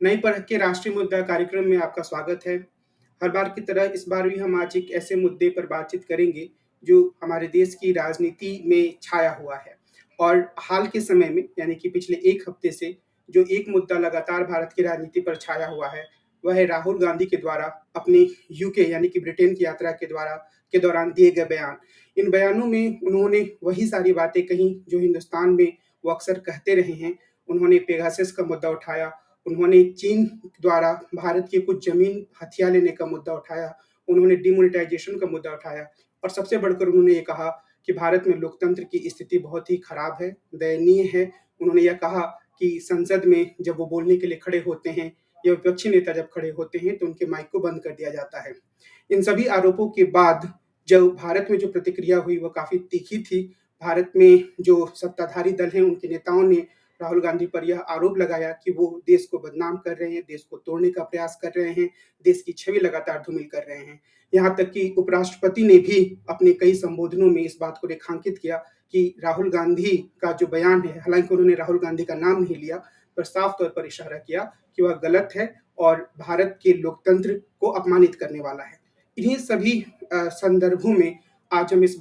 नई परख के राष्ट्रीय मुद्दा कार्यक्रम में आपका स्वागत है। हर बार की तरह इस बार भी हम आज एक ऐसे मुद्दे पर बातचीत करेंगे, जो हमारे देश की राजनीति में छाया हुआ है। और हाल के समय में यानी कि पिछले 1 हफ्ते से जो एक मुद्दा लगातार भारत की राजनीति पर छाया हुआ है, वह है राहुल गांधी के द्वारा अपनी यूके यानी कि ब्रिटेन की यात्रा के दौरान दिए गए बयान। इन बयानों में उन्होंने वही सारी बातें कहीं जो हिंदुस्तान में वो अक्सर कहते रहे हैं। उन्होंने पेगासस का मुद्दा उठाया, उन्होंने चीन द्वारा भारत की कुछ ज़मीन हथिया लेने का मुद्दा उठाया, उन्होंने डिमोनेटाइज़ेशन का मुद्दा उठाया और सबसे बढ़कर उन्होंने ये कहा कि भारत में लोकतंत्र की स्थिति बहुत ही खराब है, दयनीय है। उन्होंने यह कहा कि संसद में जब वो बोलने के लिए खड़े होते हैं या विपक्षी नेता जब खड़े होते हैं, तो उनके माइक को बंद कर दिया जाता है। इन सभी आरोपों के बाद जब भारत में जो प्रतिक्रिया हुई, वो काफ़ी तीखी थी। भारत में जो सत्ताधारी दल हैं, उनके नेताओं ने राहुल गांधी पर यह आरोप लगाया कि वो देश को बदनाम कर रहे हैं, देश को तोड़ने का प्रयास कर रहे हैं, देश की छवि लगातार धूमिल कर रहे हैं। यहाँ तक कि उपराष्ट्रपति ने भी अपने कई संबोधनों में इस बात को रेखांकित किया कि राहुल गांधी का जो बयान है, हालांकि उन्होंने राहुल गांधी का नाम नहीं लिया, पर साफ तौर पर इशारा किया कि वह गलत है और भारत के लोकतंत्र को अपमानित करने वाला है। इन्हीं सभी संदर्भों में आज हम इस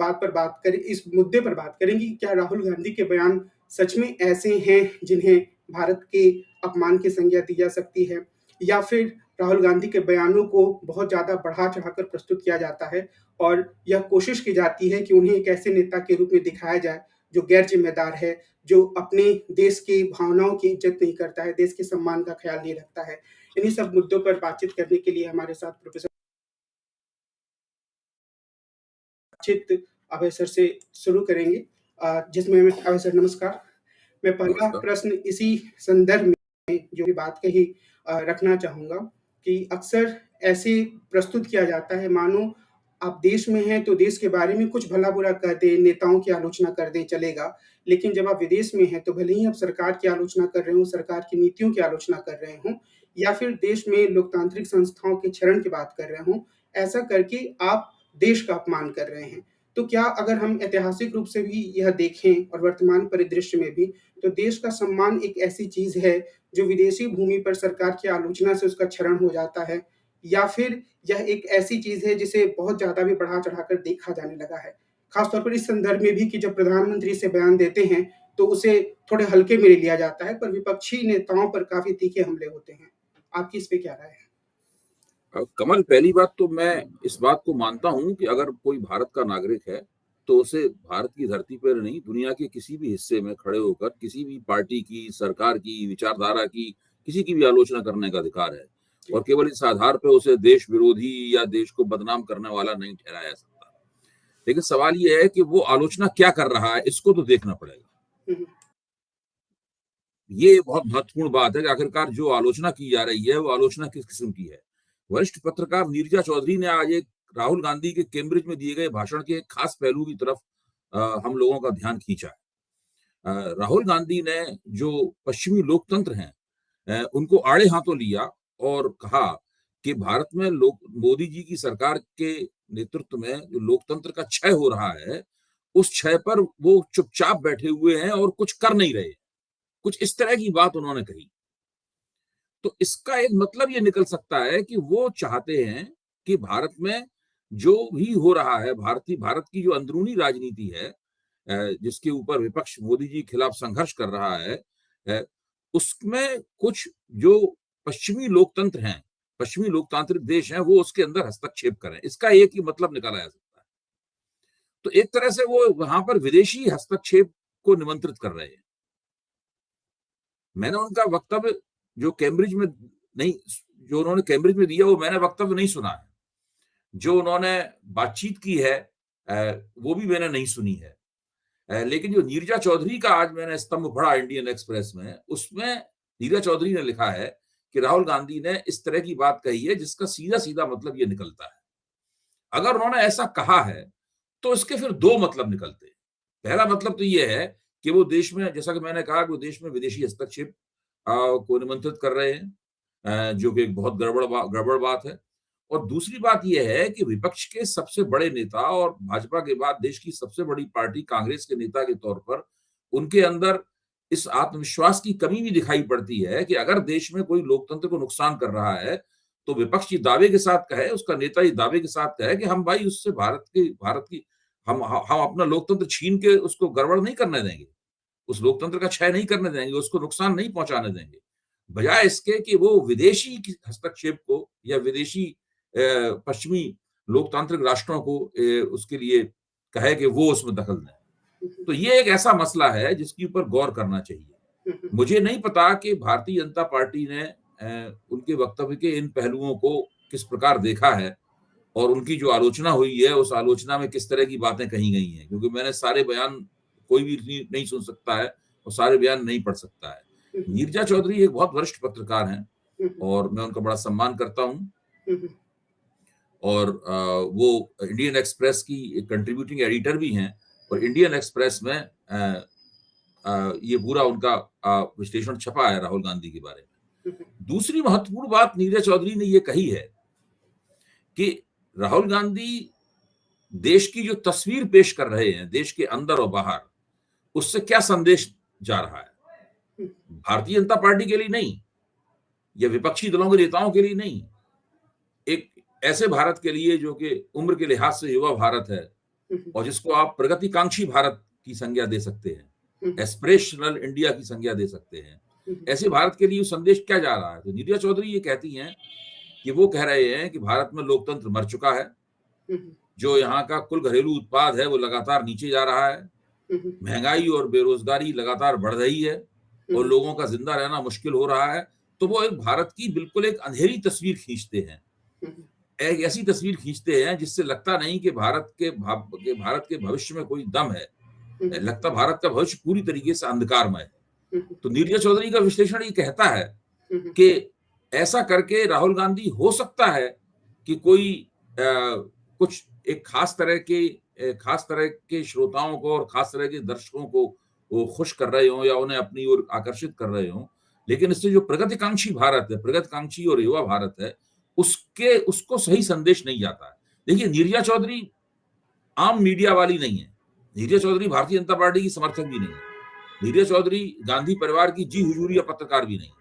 मुद्दे पर बात करेंगे कि क्या राहुल गांधी के बयान सच में ऐसे हैं जिन्हें भारत के अपमान की संज्ञा दी जा सकती है, या फिर राहुल गांधी के बयानों को बहुत ज़्यादा बढ़ा-चढ़ाकर प्रस्तुत किया जाता है और यह कोशिश की जाती है कि उन्हें एक ऐसे नेता के रूप में दिखाया जाए, जो गैर ज़िम्मेदार है, जो अपने देश की भावनाओं की इज़्ज़त नहीं करता है, देश के सम्मान का ख़्याल नहीं रखता है। इन्हीं सब मुद्दों पर बातचीत करने के लिए हमारे साथ प्रोफ़ेसर बातचीत अभय सर से शुरू करेंगे। जिसमें मैं अभय सर नमस्कार। मैं पहला नमस्कार। प्रश्न इसी संदर्भ में जो भी बात कही रखना चाहूँगा कि अक्सर ऐसे प्रस्तुत किया जाता है मानो आप देश में हैं तो देश के बारे में कुछ भला-बुरा कह दें, नेताओं की आलोचना कर दें चलेगा। लेकिन जब आप विदेश में हैं तो भले ही आप सरकार की आलोचना कर रहे हों, सरकार की नीतियों की आलोचना कर रहे हों या फिर देश में लोकतांत्रिक संस्थाओं के क्षरण की बात कर रहे हों, ऐसा करके आप देश का अपमान कर रहे हैं। तो क्या अगर हम ऐतिहासिक रूप से भी यह देखें और वर्तमान परिदृश्य में भी, तो देश का सम्मान एक ऐसी चीज़ है, जो विदेशी भूमि पर सरकार की आलोचना से उसका क्षरण हो जाता है, या फिर यह एक ऐसी चीज़ है जिसे बहुत ज़्यादा भी बढ़ा-चढ़ाकर देखा जाने लगा है। ख़ास तौर पर इस संदर्भ में भी कि जब प्रधानमंत्री इसे बयान देते हैं, तो उसे थोड़े हल्के में ले लिया जाता है, पर विपक्षी नेताओं पर काफ़ी तीखे हमले होते हैं। आपकी इस पे क्या राय है? कमल, पहली बात तो मैं इस बात को मानता हूँ कि अगर कोई भारत का नागरिक है, तो उसे भारत की धरती पर नहीं, दुनिया के किसी भी हिस्से में खड़े होकर किसी भी पार्टी की, सरकार की, विचारधारा की, किसी की भी आलोचना करने का अधिकार है। जी। और केवल इस आधार पे उसे देश विरोधी या देश को बदनाम करने वाला नहीं ठहराया जा सकता। लेकिन सवाल ये है कि वो आलोचना क्या कर रहा है, इसको तो देखना पड़ेगा। हुँ, हुँ। ये बहुत महत्वपूर्ण बात है कि आखिरकार जो आलोचना की जा रही है, वो आलोचना किस किस्म की है। वरिष्ठ पत्रकार नीरजा चौधरी ने आज एक राहुल गांधी के कैम्ब्रिज में दिए गए भाषण के एक खास पहलू की तरफ हम लोगों का ध्यान खींचा है। राहुल गांधी ने जो पश्चिमी लोकतंत्र हैं, उनको आड़े हाथों लिया और कहा कि भारत में लोक मोदी जी की सरकार के नेतृत्व में जो लोकतंत्र का क्षय हो रहा है, उस क्षय पर वो चुपचाप बैठे हुए हैं और कुछ कर नहीं रहे। कुछ इस तरह की बात उन्होंने कही। तो इसका एक मतलब ये निकल सकता है कि वो चाहते हैं कि भारत में जो भी हो रहा है, भारत की जो अंदरूनी राजनीति है, जिसके ऊपर विपक्ष मोदी जी के खिलाफ संघर्ष कर रहा है, अ, उसमें कुछ जो पश्चिमी लोकतंत्र हैं, पश्चिमी लोकतांत्रिक देश हैं, वो उसके अंदर हस्तक्षेप करें। इसका एक ही मतलब निकाला जा सकता है। तो एक तरह से वो वहां पर विदेशी हस्तक्षेप को निमंत्रित कर रहे हैं। मैंने उनका वक्तव्य जो कैम्ब्रिज में नहीं जो उन्होंने कैम्ब्रिज में दिया, वो मैंने वक्तव्य नहीं सुना है। जो उन्होंने बातचीत की है, वो भी मैंने नहीं सुनी है। लेकिन जो नीरजा चौधरी का आज मैंने स्तंभ पढ़ा इंडियन एक्सप्रेस में, उसमें नीरजा चौधरी ने लिखा है कि राहुल गांधी ने इस तरह की बात कही है जिसका सीधा-सीधा मतलब ये निकलता है। अगर उन्होंने ऐसा कहा है, तो इसके फिर 2 मतलब निकलते हैं। पहला मतलब तो ये है कि वो देश में, जैसा कि मैंने कहा, कि वो देश में विदेशी हस्तक्षेप को निमंत्रित कर रहे हैं, जो कि एक बहुत गड़बड़ बात है। और दूसरी बात ये है कि विपक्ष के सबसे बड़े नेता और भाजपा के बाद देश की सबसे बड़ी पार्टी कांग्रेस के नेता के तौर पर उनके अंदर इस आत्मविश्वास की कमी भी दिखाई पड़ती है कि अगर देश में कोई लोकतंत्र को नुकसान कर रहा है, तो विपक्ष ये दावे के साथ कहे, उसका नेता ये दावे के साथ कहे कि हम भाई उससे भारत की हम अपना लोकतंत्र छीन के उसको गड़बड़ नहीं करने देंगे। उस लोकतंत्र का क्षय नहीं करने देंगे, उसको नुकसान नहीं पहुँचाने देंगे। बजाय इसके कि वो विदेशी की हस्तक्षेप को या विदेशी पश्चिमी लोकतांत्रिक राष्ट्रों को उसके लिए कहे कि वो उसमें दखल दें। हुँ, हुँ। तो ये एक ऐसा मसला है जिसके ऊपर गौर करना चाहिए। हुँ, हुँ। मुझे नहीं पता कि भारतीय जनता पार्टी ने उनके वक्तव्य के इन पहलुओं को किस प्रकार देखा है और उनकी जो आलोचना हुई है, उस आलोचना में किस तरह की बातें कही गई हैं, क्योंकि मैंने सारे बयान कोई भी नहीं सुन सकता है और सारे बयान नहीं पढ़ सकता है। हुँ, हुँ। नीरजा चौधरी एक बहुत वरिष्ठ पत्रकार हैं हुँ, हुँ। और मैं उनका बड़ा सम्मान करता हूँ हुँ, हुँ। और वो इंडियन एक्सप्रेस की एक कंट्रीब्यूटिंग एडिटर भी हैं और इंडियन एक्सप्रेस में ये पूरा उनका विश्लेषण छपा है राहुल गांधी के बारे में। हुँ, हुँ। दूसरी महत्वपूर्ण बात नीरज चौधरी ने ये कही है कि राहुल गांधी देश की जो तस्वीर पेश कर रहे हैं, देश के अंदर और बाहर, उससे क्या संदेश जा रहा है? हुँ। भारतीय जनता पार्टी के लिए नहीं, या विपक्षी दलों के नेताओं के लिए नहीं, एक ऐसे भारत के लिए जो कि उम्र के लिहाज से युवा भारत है हुँ, हुँ। और जिसको आप प्रगतिकांक्षी भारत की संज्ञा दे सकते हैं, हुँ, हुँ। एस्पिरेशनल इंडिया की संज्ञा दे सकते हैं। हुँ, हुँ। ऐसे भारत के लिए संदेश क्या जा रहा है? तो नीरजा चौधरी ये कहती हैं कि वो कह रहे हैं कि भारत में लोकतंत्र मर चुका है, हुँ, हुँ। जो यहाँ का कुल घरेलू उत्पाद है वो लगातार नीचे जा रहा है, हुँ, हुँ। महंगाई और बेरोजगारी लगातार बढ़ रही है हुँ, और हुँ। लोगों का जिंदा रहना मुश्किल हो रहा है। तो वो एक भारत की बिल्कुल एक अंधेरी तस्वीर खींचते हैं, हुँ, हुँ। एक ऐसी तस्वीर खींचते हैं जिससे लगता नहीं कि भारत के भविष्य में कोई दम है। हुँ, हुँ। लगता भारत का भविष्य पूरी तरीके से अंधकारमय है। हुँ, हुँ। तो नीरजा चौधरी का विश्लेषण ये कहता है हुँ, हुँ। कि ऐसा करके राहुल गांधी हो सकता है कि कोई कुछ एक खास तरह के श्रोताओं को और खास तरह के दर्शकों को वो खुश कर रहे हों या उन्हें अपनी ओर आकर्षित कर रहे हों। लेकिन इससे जो प्रगतिकांक्षी भारत है, प्रगतिकांक्षी और युवा भारत है, उसको सही संदेश नहीं जाता है। देखिए, नीरजा चौधरी आम मीडिया वाली नहीं है। नीरजा चौधरी भारतीय जनता पार्टी की समर्थक भी नहीं है। नीरजा चौधरी गांधी परिवार की जी हुजूर या पत्रकार भी नहीं है।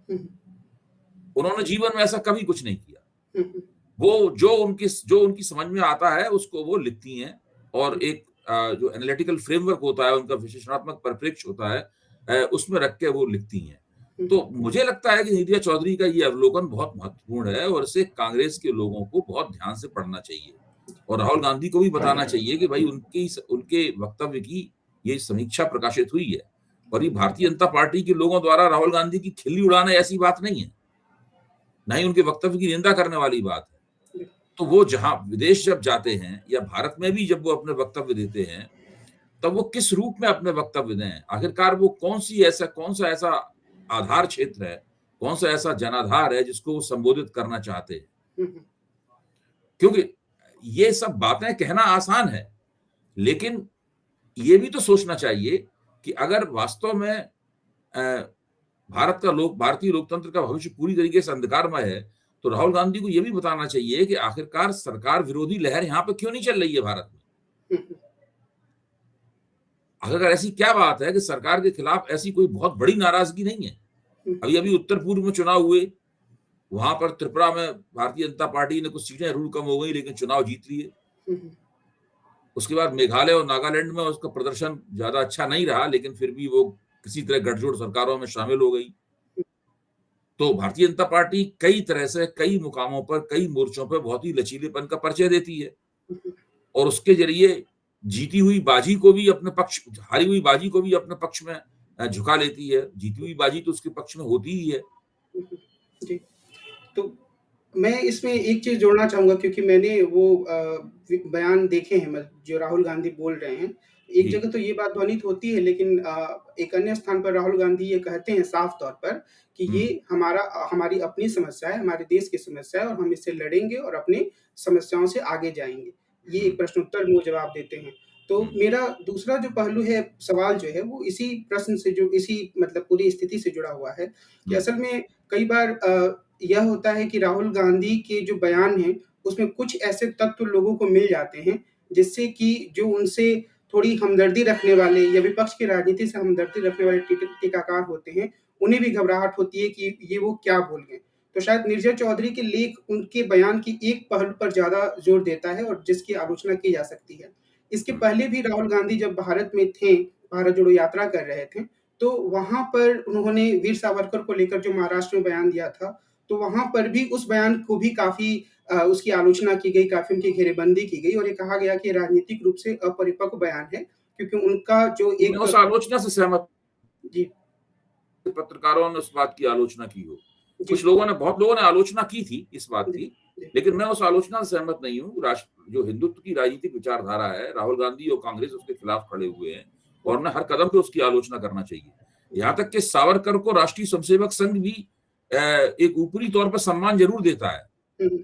हुँ, हुँ। उन्होंने जीवन में ऐसा कभी कुछ नहीं किया। हुँ, हुँ। वो जो उनकी समझ में आता है उसको वो लिखती हैं और एक जो एनालिटिकल फ्रेमवर्क होता है, उनका विश्लेषणात्मक परिप्रेक्ष्य होता है, उसमें रख के वो लिखती हैं। हुँ, तो हुँ। मुझे लगता है कि नीरजा चौधरी का ये अवलोकन बहुत महत्वपूर्ण है और इसे कांग्रेस के लोगों को बहुत ध्यान से पढ़ना चाहिए और राहुल गांधी को भी बताना चाहिए कि भाई उनके वक्तव्य की ये समीक्षा प्रकाशित हुई है और ये भारतीय जनता पार्टी के लोगों द्वारा राहुल गांधी की खिल्ली उड़ाना ऐसी बात नहीं है, ना ही उनके वक्तव्य की निंदा करने वाली बात है। बिल तो वो जहाँ विदेश जब जाते हैं या भारत में भी जब वो अपने वक्तव्य देते हैं, तब वो किस रूप में अपने वक्तव्य दें? आखिरकार वो कौन-सा ऐसा आधार क्षेत्र है, कौन-सा ऐसा जनाधार है जिसको वो संबोधित करना चाहते हैं? हुँ, हुँ। क्योंकि ये सब बातें कहना आसान है, लेकिन ये भी तो सोचना चाहिए कि अगर वास्तव में भारतीय लोकतंत्र का भविष्य पूरी तरीके से अंधकारमय है, तो राहुल गांधी को ये भी बताना चाहिए कि आखिरकार सरकार विरोधी लहर यहाँ पे क्यों नहीं चल रही है भारत में? हुँ, हुँ। अगर ऐसी क्या बात है कि सरकार के खिलाफ ऐसी कोई बहुत बड़ी नाराजगी नहीं है? हुँ, अभी-अभी उत्तर-पूर्व में चुनाव हुए, वहाँ पर त्रिपुरा में भारतीय जनता पार्टी ने कुछ सीटें ज़रूर कम हो गई लेकिन चुनाव जीत लिए। हुँ, हुँ। उसके बाद मेघालय और नागालैंड में उसका प्रदर्शन ज़्यादा अच्छा नहीं रहा, लेकिन फिर भी वो किसी तरह गठजोड़ सरकारों में शामिल हो गई। तो भारतीय जनता पार्टी कई तरह से, कई मुकामों पर, कई मोर्चों पर बहुत ही लचीलेपन का परिचय देती है हुँ, हुँ। और उसके ज़रिए जीती हुई बाजी को भी अपने पक्ष हारी हुई बाजी को भी अपने पक्ष में झुका लेती है। जीती हुई बाजी तो उसके पक्ष में होती ही है। हुँ, हुँ। जी। तो मैं इसमें एक चीज़ जोड़ना चाहूँगा क्योंकि मैंने वो बयान देखे हैं जो राहुल गांधी बोल रहे हैं। एक जी। जगह तो ये बात ध्वनित होती है लेकिन एक अन्य स्थान पर राहुल गांधी ये कहते हैं साफ तौर पर कि हुँ, ये हमारी अपनी समस्या है, हमारे देश की समस्या है और हम इससे लड़ेंगे और अपनी समस्याओं से आगे जाएँगे। ये हुँ, एक प्रश्नोत्तर में वो जवाब देते हैं। तो हुँ, मेरा दूसरा जो पहलू है, सवाल जो है वो इसी मतलब पूरी स्थिति से जुड़ा हुआ है कि हुँ, असल में कई बार यह होता है कि राहुल गांधी के जो बयान हैं, उसमें कुछ ऐसे तत्व लोगों को मिल जाते हैं, जिससे कि जो उनसे थोड़ी हमदर्दी रखने वाले या विपक्ष की राजनीति से हमदर्दी रखने वाले टीकाकार होते हैं, उन्हें भी घबराहट होती है कि ये वो क्या बोल गए। तो शायद निर्जय चौधरी के लेख उनके बयान की एक पहलू पर ज़्यादा जोर देता है और जिसकी आलोचना की जा सकती है। इसके पहले भी राहुल गांधी जब भारत में थे, भारत जोड़ो यात्रा कर रहे थे, तो वहाँ पर उन्होंने वीर सावरकर को लेकर जो महाराष्ट्र में बयान दिया था, तो वहाँ पर भी उस बयान को भी काफ़ी उसकी आलोचना की गई, काफ़ी उनकी घेरेबंदी की गई और ये कहा गया कि राजनीतिक रूप से अपरिपक्व बयान है, क्योंकि उनका जो मैं एक उस आलोचना से सहमत, जी, पत्रकारों ने उस बात की आलोचना की हो, जी, बहुत लोगों ने आलोचना की थी इस बात जी, की, जी, लेकिन मैं उस आलोचना से सहमत नहीं हूँ। राष्ट्र जो हिंदुत्व की राजनीतिक विचारधारा है, राहुल गांधी और कांग्रेस उसके खिलाफ खड़े हुए हैं और उन्हें हर कदम पे उसकी आलोचना करना चाहिए। यहाँ तक कि सावरकर को राष्ट्रीय स्वयंसेवक संघ भी एक ऊपरी तौर पर सम्मान जरूर देता है। हुँ, हुँ,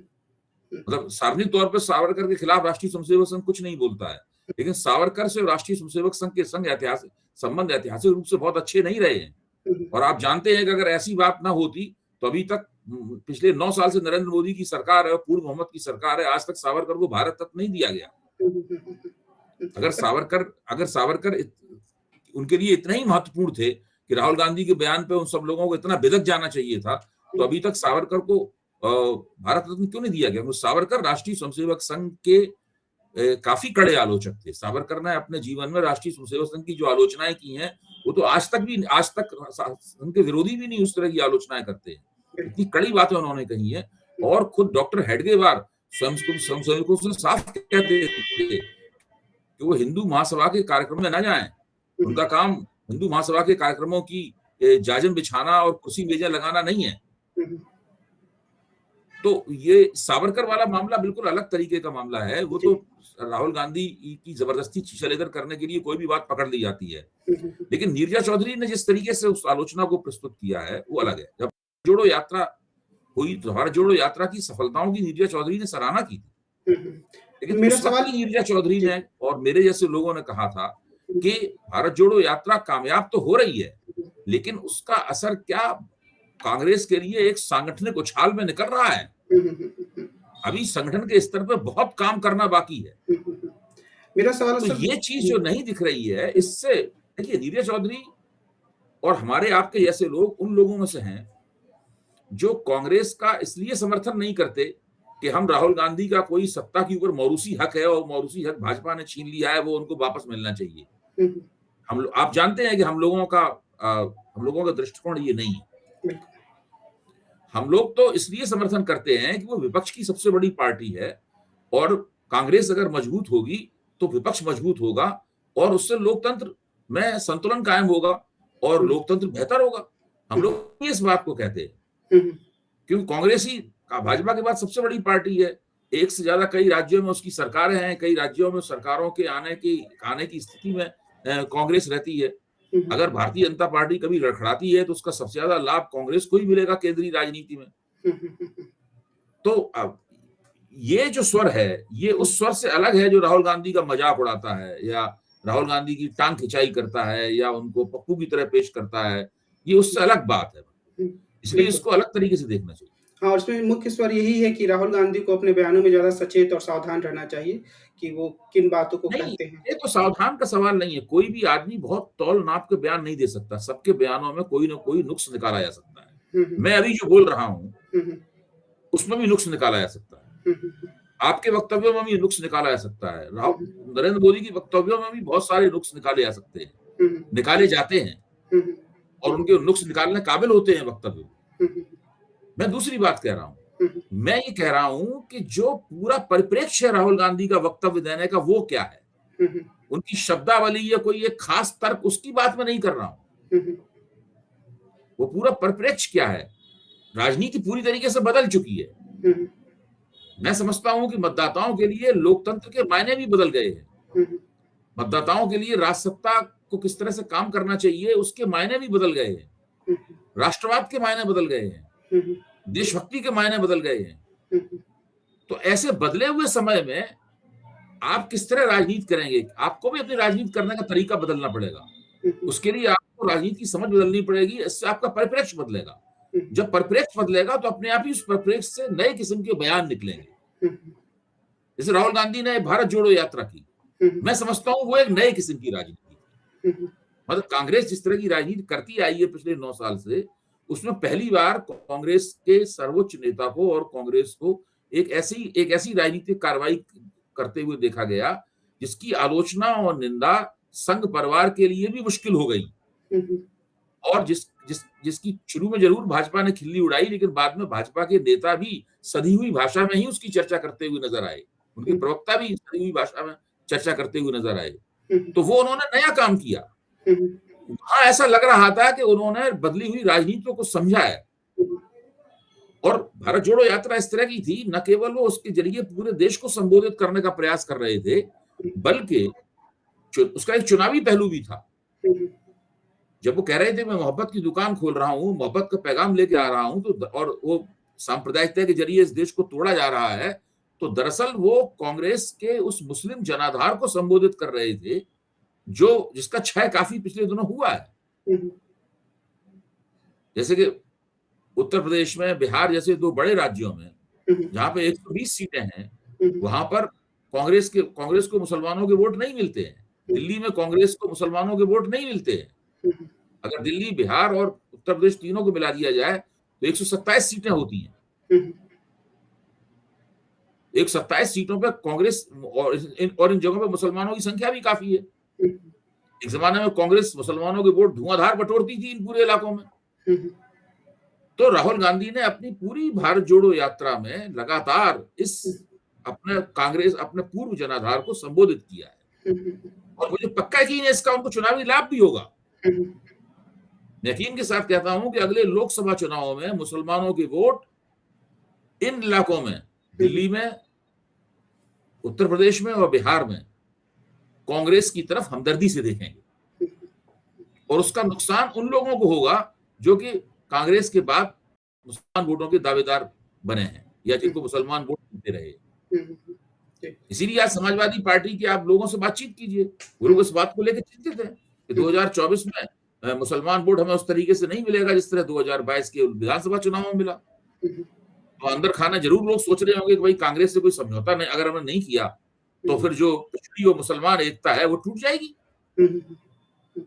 मतलब सार्वजनिक तौर पर सावरकर के खिलाफ राष्ट्रीय स्वयंसेवक संघ कुछ नहीं बोलता है, लेकिन सावरकर से राष्ट्रीय स्वयंसेवक संघ के संग ऐतिहासिक संबंध ऐतिहासिक रूप से बहुत अच्छे नहीं रहे हैं। हुँ, हुँ, और आप जानते हैं कि अगर ऐसी बात ना होती तो अभी तक पिछले 9 साल से नरेंद्र मोदी की सरकार है और पूर्व मोहम्मद की सरकार है, आज तक सावरकर को भारत रत्न नहीं दिया गया। हुँ, हुँ, हुँ, हुँ, हुँ, अगर सावरकर उनके लिए इतने ही महत्वपूर्ण थे कि राहुल गांधी के बयान पे उन सब लोगों को इतना बिदक जाना चाहिए था, तो अभी तक सावरकर को भारत रत्न क्यों नहीं दिया गया? तो सावरकर राष्ट्रीय स्वयंसेवक संघ के काफी कड़े आलोचक थे। सावरकर ने अपने जीवन में राष्ट्रीय स्वयंसेवक संघ की जो आलोचनाएं की हैं, वो तो आज तक उनके विरोधी भी नहीं उस तरह की आलोचनाएं करते हैं। इतनी कड़ी बातें उन्होंने कही हैं और खुद डॉक्टर हेडगेवार स्वयंसेवकों से साफ कहते थे कि वो हिंदू महासभा के कार्यक्रम में न जाएं। उनका काम हिंदू महासभा के कार्यक्रमों की जाजिम बिछाना और कुर्सी मेजें लगाना नहीं है। तो ये सावरकर वाला मामला बिल्कुल अलग तरीके का मामला है। वो तो जी, राहुल गांधी की जबरदस्ती छीछलेदर करने के लिए कोई भी बात पकड़ ली जाती है। हुँ, हुँ, हुँ, लेकिन नीरजा चौधरी ने जिस तरीके से उस आलोचना को प्रस्तुत किया है, वो हुँ, अलग है। जब जोड़ो यात्रा हुई तो भारत जोड़ो यात्रा की सफलताओं की नीरजा चौधरी ने सराहना की थी। हुँ, हुँ। लेकिन मेरा उस वक्त सवाल की नीरजा चौधरी जी, ने और मेरे जैसे लोगों ने कहा था हुँ, कि भारत जोड़ो यात्रा कामयाब तो हो रही है, हुँ, लेकिन उसका असर क्या कांग्रेस के लिए एक सांगठनिक उछाल में निकल रहा है। हुँ, हुँ, हुँ, हुँ, हुँ, अभी संगठन के स्तर पे बहुत काम करना बाकी है। हुँ, हुँ, हुँ। मेरा सवाल तो असल ये चीज हुँ, जो नहीं दिख रही है, हुँ, इससे देखिए नीरज चौधरी और हमारे आपके जैसे लोग उन लोगों में से हैं जो कांग्रेस का इसलिए समर्थन नहीं करते कि हम राहुल गांधी का कोई सत्ता के ऊपर मौरूसी हक है और मौरूसी हक भाजपा ने छीन लिया है, वो उनको वापस मिलना चाहिए। हुँ, हुँ, आप जानते हैं कि हम लोगों का दृष्टिकोण ये नहीं है। बिल्कुल, हम लोग तो इसलिए समर्थन करते हैं कि वो विपक्ष की सबसे बड़ी पार्टी है और कांग्रेस अगर मजबूत होगी तो विपक्ष मजबूत होगा और उससे लोकतंत्र में संतुलन कायम होगा और हुँ, लोकतंत्र बेहतर होगा। हम हुँ, लोग इस बात को कहते हैं हुँ, हुँ, क्योंकि कांग्रेस ही भाजपा के बाद सबसे बड़ी पार्टी है। एक से ज्यादा कई राज्यों में उसकी सरकारें हैं, कई राज्यों में सरकारों के आने की स्थिति में कांग्रेस रहती है। हुँ, हुँ, अगर भारतीय जनता पार्टी कभी लड़खड़ाती है तो उसका सबसे ज्यादा लाभ कांग्रेस को ही मिलेगा केंद्रीय राजनीति में। हुँ, हुँ, हुँ, तो अब ये जो स्वर है, ये हुँ, उस स्वर से अलग है जो राहुल गांधी का मजाक उड़ाता है या राहुल गांधी की टांग खिंचाई करता है या उनको पप्पू की तरह पेश करता है। ये उससे अलग बात है। हुँ, इसलिए बिल्कुल। इसको अलग तरीके से देखना चाहिए। हाँ, और उसमें मुख्य स्वर यही है कि राहुल गांधी को अपने बयानों में ज़्यादा सचेत और सावधान रहना चाहिए कि वो किन बातों को नहीं, कहते हैं। ये तो सावधान का सवाल नहीं है। कोई भी आदमी बहुत तौल-नाप के बयान नहीं दे सकता। सबके बयानों में कोई न कोई नुक्स निकाला जा सकता है। हुँ, हुँ, मैं अभी जो बोल रहा हूँ, हुँ, हुँ, उसमें भी नुक्स निकाला जा सकता है। हुँ, हुँ, हुँ, आपके वक्तव्यों में भी नुक्स निकाला जा सकता है। हुँ, राव हुँ, नरेंद्र मोदी की वक्तव्यों में भी बहुत सारे नुक्स निकाले जा सकते हैं, हुँ, हुँ, निकाले जाते हैं हुँ, हुँ, और उनके नुक्स निकालने काबिल होते हैं वक्तव्य। हुँ, हुँ, मैं दूसरी बात कह रहा हूँ। हुँ, हुँ, मैं ये कह रहा हूँ कि जो पूरा परिप्रेक्ष्य है राहुल गांधी का वक्तव्य देने का वो क्या है? हुँ, हुँ, उनकी शब्दावली या कोई एक खास तर्क उसकी बात मैं नहीं कर रहा हूँ। हुँ, हुँ, वो पूरा परिप्रेक्ष्य क्या है? राजनीति पूरी तरीके से बदल चुकी है। हुँ, हुँ, मैं समझता हूँ कि मतदाताओं के लिए लोकतंत्र के मायने भी बदल गए हैं। हुँ, हुँ, मतदाताओं के लिए राजसत्ता को किस तरह से काम करना चाहिए उसके मायने भी बदल गए हैं। हुँ, राष्ट्रवाद के मायने बदल गए हैं। हुँ, हुँ, देशभक्ति के मायने बदल गए हैं। हुँ, हुँ, तो ऐसे बदले हुए समय में आप किस तरह राजनीति करेंगे? आपको भी अपनी राजनीति करने का तरीका बदलना पड़ेगा। हुँ, हुँ, उसके लिए आपको राजनीति की समझ बदलनी पड़ेगी, इससे आपका परिप्रेक्ष्य बदलेगा। हुँ, जब परिप्रेक्ष्य बदलेगा तो अपने आप ही उस परिप्रेक्ष्य से नए किस्म के बयान निकलेंगे। हुँ, जैसे राहुल गांधी ने भारत जोड़ो यात्रा की। मैं समझता हूँ वो एक नए किस्म की राजनीति थी। हुँ, मतलब कांग्रेस जिस तरह की राजनीति करती आई है पिछले 9 साल से, उसमें पहली बार कांग्रेस के सर्वोच्च नेता को और कांग्रेस को एक ऐसी राजनीतिक कार्रवाई करते हुए देखा गया, जिसकी आलोचना और निंदा संघ परिवार के लिए भी मुश्किल हो गई। हुँ, और जिसकी शुरू में जरूर भाजपा ने खिल्ली उड़ाई, लेकिन बाद में भाजपा के नेता भी सधी हुई भाषा में ही उसकी चर्चा करते हुए नजर आए। उनके हुँ, प्रवक्ता भी सधी हुई भाषा में चर्चा करते हुए नजर आए। हुँ, तो वो उन्होंने नया काम किया। हुँ, वहां ऐसा लग रहा था कि उन्होंने बदली हुई राजनीतियों को समझा है। हुँ, और भारत जोड़ो यात्रा इस तरह की थी, न केवल वो उसके जरिए पूरे देश को संबोधित करने का प्रयास कर रहे थे, बल्कि उसका एक चुनावी पहलू भी था। हुँ, जब वो कह रहे थे मैं मोहब्बत की दुकान खोल रहा हूँ, मोहब्बत का पैगाम लेके आ रहा हूँ, तो और वो सांप्रदायिकता के जरिए इस देश को तोड़ा जा रहा है, तो दरअसल वो कांग्रेस के उस मुस्लिम जनाधार को संबोधित कर रहे थे, जो जिसका क्षय काफी पिछले दिनों हुआ है। हुँ, जैसे कि उत्तर प्रदेश में, बिहार जैसे 2 बड़े राज्यों में, हुँ, जहाँ पे 120 सीटें हैं, हुँ, वहां पर कांग्रेस को मुसलमानों के वोट नहीं मिलते हैं। दिल्ली में कांग्रेस को मुसलमानों के वोट नहीं मिलते हैं। हुँ, अगर दिल्ली, बिहार और उत्तर प्रदेश तीनों को मिला दिया जाए तो 127 सीटें होती हैं। हुँ, 127 सीटों पर कांग्रेस और इन जगहों पर मुसलमानों की संख्या भी काफी है। हुँ, एक जमाने में कांग्रेस मुसलमानों के वोट धुआंधार बटोरती थी इन पूरे इलाकों में। हुँ, तो राहुल गांधी ने अपनी पूरी भारत जोड़ो यात्रा में लगातार इस अपने पूर्व जनाधार को संबोधित किया है। हुँ, और मुझे पक्का यकीन है इसका उनको चुनावी लाभ भी होगा। हुँ, मैं यकीन के साथ कहता हूं कि अगले लोकसभा चुनावों में मुसलमानों के वोट इन इलाकों में, दिल्ली में, उत्तर प्रदेश में और बिहार में, कांग्रेस की तरफ हमदर्दी से देखेंगे। और उसका नुकसान उन लोगों को होगा जो कि कांग्रेस के बाद मुसलमान वोटों के दावेदार बने हैं या जिनको मुसलमान वोट मिलते रहे। हुँ, जी, इसीलिए आज समाजवादी पार्टी के आप लोगों से बातचीत कीजिए, वो हुँ, लोग इस बात को लेकर चिंतित हैं कि हुँ, 2024 में मुसलमान वोट हमें उस तरीके से नहीं मिलेगा जिस तरह 2022 के विधानसभा चुनाव में मिला। हुँ, तो अंदर खाना जरूर लोग सोच रहे होंगे कि भाई कांग्रेस से कोई समझौता नहीं, अगर हमने नहीं किया तो हुँ, फिर जो पिछड़ी और मुसलमान एकता है वो टूट जाएगी। हुँ, हुँ,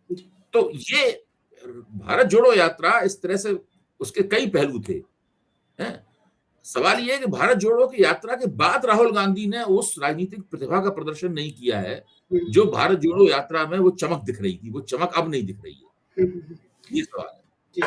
जी, तो ये भारत जोड़ो यात्रा इस तरह से, उसके कई पहलू थे। हैं? सवाल ये है कि भारत जोड़ो की यात्रा के बाद राहुल गांधी ने उस राजनीतिक प्रतिभा का प्रदर्शन नहीं किया है, हुँ, जो भारत जोड़ो यात्रा में वो चमक दिख रही थी। वो चमक अब नहीं दिख रही है। हुँ, ये सवाल है। जी।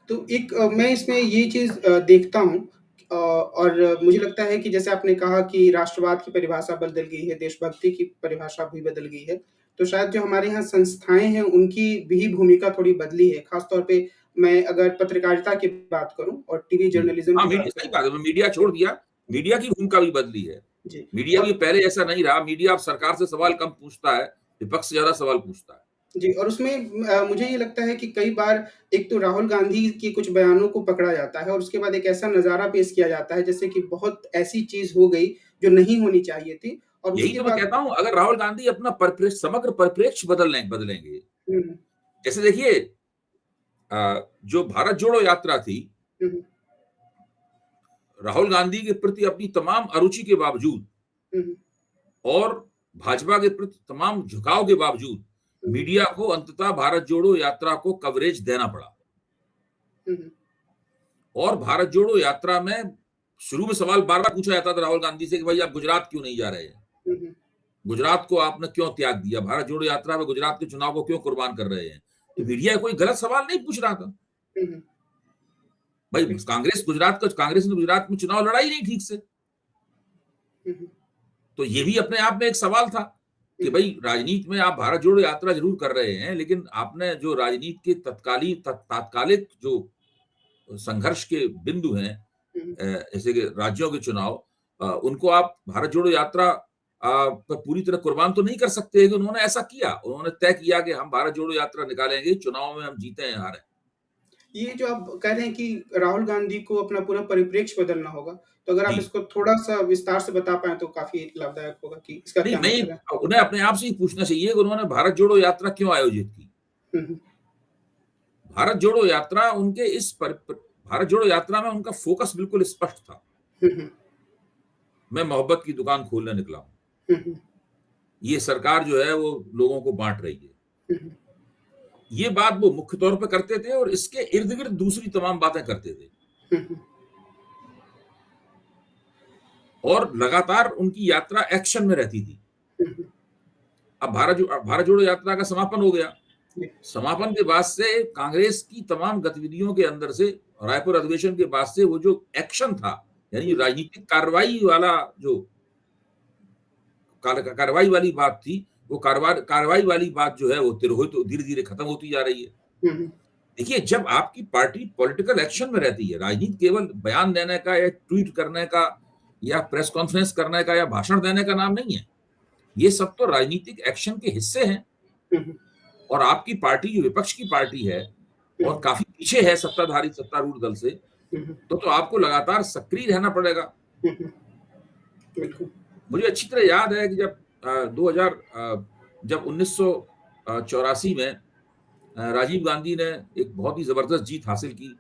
तो एक मैं इसमें ये चीज़ देखता हूँ और मुझे लगता है कि जैसे आपने कहा कि राष्ट्रवाद की परिभाषा बदल गई है, देशभक्ति की परिभाषा भी बदल गई है। तो शायद जो हमारे यहाँ संस्थाएँ हैं, उनकी भी भूमिका थोड़ी बदली है। ख़ास तौर पे मैं अगर पत्रकारिता की बात करूँ और टीवी हुँ। जर्नलिज़्म हाँ, की मीडिया बात सही करूँ बात है, मीडिया छोड़ दिया। मीडिया की भूमिका भी बदली है। जी, मीडिया भी और पहले ऐसा नहीं रहा। मीडिया अब सरकार से सवाल कम पूछता है, विपक्ष से ज़्यादा सवाल पूछता है। जी, और उसमें मुझे ये लगता है कि कई बार एक तो राहुल गांधी के कुछ बयानों को पकड़ा जाता है और उसके बाद एक ऐसा नज़ारा पेश किया जाता है जैसे कि बहुत ऐसी चीज़ हो गई जो नहीं होनी चाहिए थी और यही उसके तो मैं बाद कहता हूँ, अगर राहुल गांधी अपना समग्र परिप्रेक्ष्य बदलेंगे। हुँ, जैसे देखिए, जो भारत जोड़ो यात्रा थी, हुँ, राहुल गांधी के प्रति अपनी तमाम अरुचि के बावजूद हुँ, और भाजपा के प्रति तमाम झुकाव के बावजूद हुँ, मीडिया को अंततः भारत जोड़ो यात्रा को कवरेज देना पड़ा। हुँ, और भारत जोड़ो यात्रा में शुरू में सवाल बार-बार पूछा जाता था राहुल गांधी से कि भाई आप गुजरात क्यों नहीं जा रहे हैं? हुँ, गुजरात को आपने क्यों त्याग दिया? भारत जोड़ो यात्रा में गुजरात के चुनाव को क्यों कुर्बान कर रहे हैं? तो हुँ, मीडिया कोई गलत सवाल नहीं पूछ रहा था। हुँ, भाई हुँ, कांग्रेस ने गुजरात में चुनाव लड़ा ही नहीं ठीक से। हुँ, तो ये भी अपने आप में एक सवाल था कि हुँ, भाई राजनीति में आप भारत जोड़ो यात्रा ज़रूर कर रहे हैं, लेकिन आपने जो राजनीति के तात्कालिक जो संघर्ष के बिंदु हैं, हुँ, जैसे कि राज्यों के चुनाव, उनको आप भारत जोड़ो यात्रा पर पूरी तरह कुर्बान तो नहीं कर सकते। लेकिन उन्होंने ऐसा किया, उन्होंने तय किया कि हम भारत जोड़ो यात्रा निकालेंगे, चुनाव में हम जीते या हारें। ये जो आप कह रहे हैं कि राहुल गांधी को अपना पूरा परिप्रेक्ष्य बदलना होगा, तो अगर आप जी। इसको थोड़ा-सा विस्तार से बता पाएँ तो काफ़ी लाभदायक होगा कि इसका नहीं, क्या मतलब है? उन्हें अपने आप से ही पूछना चाहिए कि उन्होंने भारत जोड़ो यात्रा क्यों आयोजित की? हुँ, हुँ, भारत जोड़ो यात्रा उनके भारत जोड़ो यात्रा में उनका फोकस बिल्कुल स्पष्ट था। हुँ, हुँ, मैं मोहब्बत की दुकान खोलने निकला हूँ। हुँ, हुँ, ये सरकार जो है वो लोगों को बाँट रही है। हुँ, हुँ। ये बात वो मुख्य तौर पे करते थे और इसके इर्द-गिर्द दूसरी तमाम बातें करते थे। हुँ, हुँ। और लगातार उनकी यात्रा एक्शन में रहती थी। हुँ, हुँ। अब भारत जोड़ो यात्रा का समापन हो गया। जी। समापन के बाद से कांग्रेस की तमाम गतिविधियों के अंदर से रायपुर अधिवेशन के बाद से वो जो एक्शन था, यानी हुँ, राजनीतिक कार्रवाई वाला जो कार्रवाई वाली बात थी, वो कार्रवाई वाली बात जो है वो तिरोहित तो धीरे-धीरे खत्म होती जा रही है। हुँ, हुँ। देखिए, जब आपकी पार्टी पॉलिटिकल एक्शन में रहती है, राजनीति केवल बयान देने का या ट्वीट करने का या प्रेस कॉन्फ्रेंस करने का या भाषण देने का नाम नहीं है। ये सब तो राजनीतिक एक्शन के हिस्से हैं हुँ, हुँ। और आपकी पार्टी जो विपक्ष की पार्टी है हुँ, और हुँ। काफ़ी पीछे है सत्तारूढ़ दल से, हुँ, हुँ। तो आपको लगातार सक्रिय रहना पड़ेगा। हुँ, हुँ। बिल्कुल। मुझे अच्छी तरह याद है कि जब 2000 जब 1984 में राजीव गांधी ने एक बहुत ही ज़बरदस्त जीत हासिल की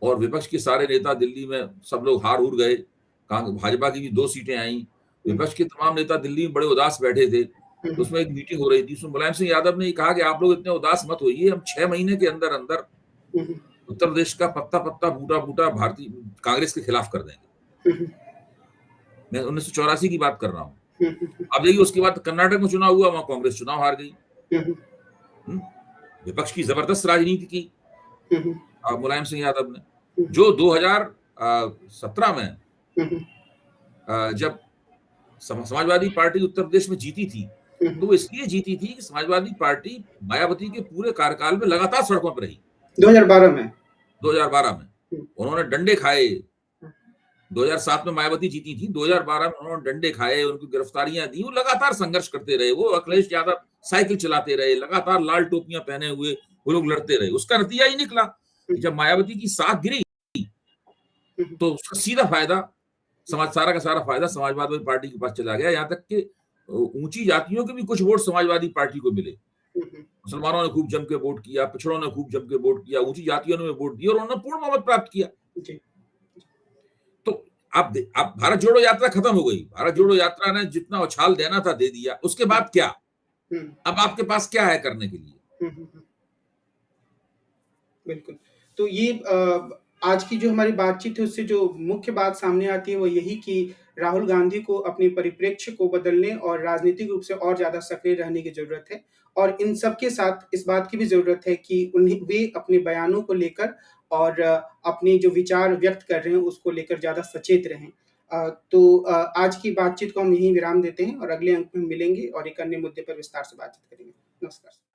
और विपक्ष के सारे नेता दिल्ली में सब लोग हार-हूर गए। भाजपा की भी 2 सीटें आईं। हुँ, विपक्ष के तमाम नेता दिल्ली में बड़े उदास बैठे थे। हुँ, तो हुँ। उसमें एक मीटिंग हो रही थी। उसमें मुलायम सिंह यादव ने ये कहा कि आप लोग इतने उदास मत होइए, हम 6 महीने के अंदर-अंदर हुँ, हुँ। उत्तर प्रदेश का पत्ता-पत्ता, बूटा-बूटा भारतीय कांग्रेस के खिलाफ कर देंगे। हुँ, हुँ। मैं 1984 की बात कर रहा हूँ। हुँ, हुँ, हुँ। अब देखिए उसके बाद कर्नाटक में चुनाव हुआ, वहाँ कांग्रेस चुनाव हार गई। हुँ, हुँ। हुँ? विपक्ष की ज़बरदस्त राजनीति की हुँ, हुँ। मुलायम सिंह यादव ने, हुँ, हुँ। जो 2017 में हुँ, हुँ। जब समाजवादी पार्टी उत्तर प्रदेश में जीती थी, हुँ, तो हुँ। वो इसलिए जीती थी कि समाजवादी पार्टी मायावती के पूरे कार्यकाल में लगातार सड़कों पे रही, 2012 में। 2012 में। हुँ, उन्होंने डंडे खाए, हुँ। 2007 में मायावती जीती थी, 2012 में उन्होंने डंडे खाए, उनको गिरफ्तारियाँ दी, वो लगातार संघर्ष करते रहे। वो अखिलेश यादव साइकिल चलाते रहे, लगातार लाल टोपियाँ पहने हुए वो लोग लड़ते रहे। उसका नतीजा ये निकला हुँ, कि जब मायावती की साख गिरी, हुँ, हुँ। तो उसका सीधा फ़ायदा सारा का सारा फ़ायदा समाजवादी पार्टी के पास चला गया। यहाँ तक कि ऊँची जातियों के भी कुछ वोट समाजवादी पार्टी को मिले। हुँ, हुँ। मुसलमानों ने खूब जम के वोट किया, पिछड़ों ने खूब जम के वोट किया, ऊँची जातियों ने वोट दिया और उन्होंने पूर्ण बहुमत प्राप्त किया। जी। तो अब भारत जोड़ो यात्रा खत्म हो गई। भारत हुँ, जोड़ो यात्रा ने जितना उछाल देना था दे दिया। उसके हुँ, बाद क्या? हुँ। अब आपके पास क्या है करने के लिए? हुँ, हुँ, हुँ। बिल्कुल। तो ये आज की जो हमारी बातचीत है उससे जो मुख्य बात सामने आती है वो यही कि राहुल गांधी को अपने परिप्रेक्ष्य को बदलने और राजनीतिक रूप से और ज़्यादा सक्रिय रहने की ज़रूरत है। और इन सब के साथ इस बात की भी ज़रूरत है कि वे अपने बयानों को लेकर और अपने जो विचार व्यक्त कर रहे हैं उसको लेकर ज़्यादा सचेत रहें। आज की बातचीत को हम यहीं विराम देते हैं और अगले अंक में मिलेंगे और एक अन्य मुद्दे पर विस्तार से बातचीत करेंगे। नमस्कार।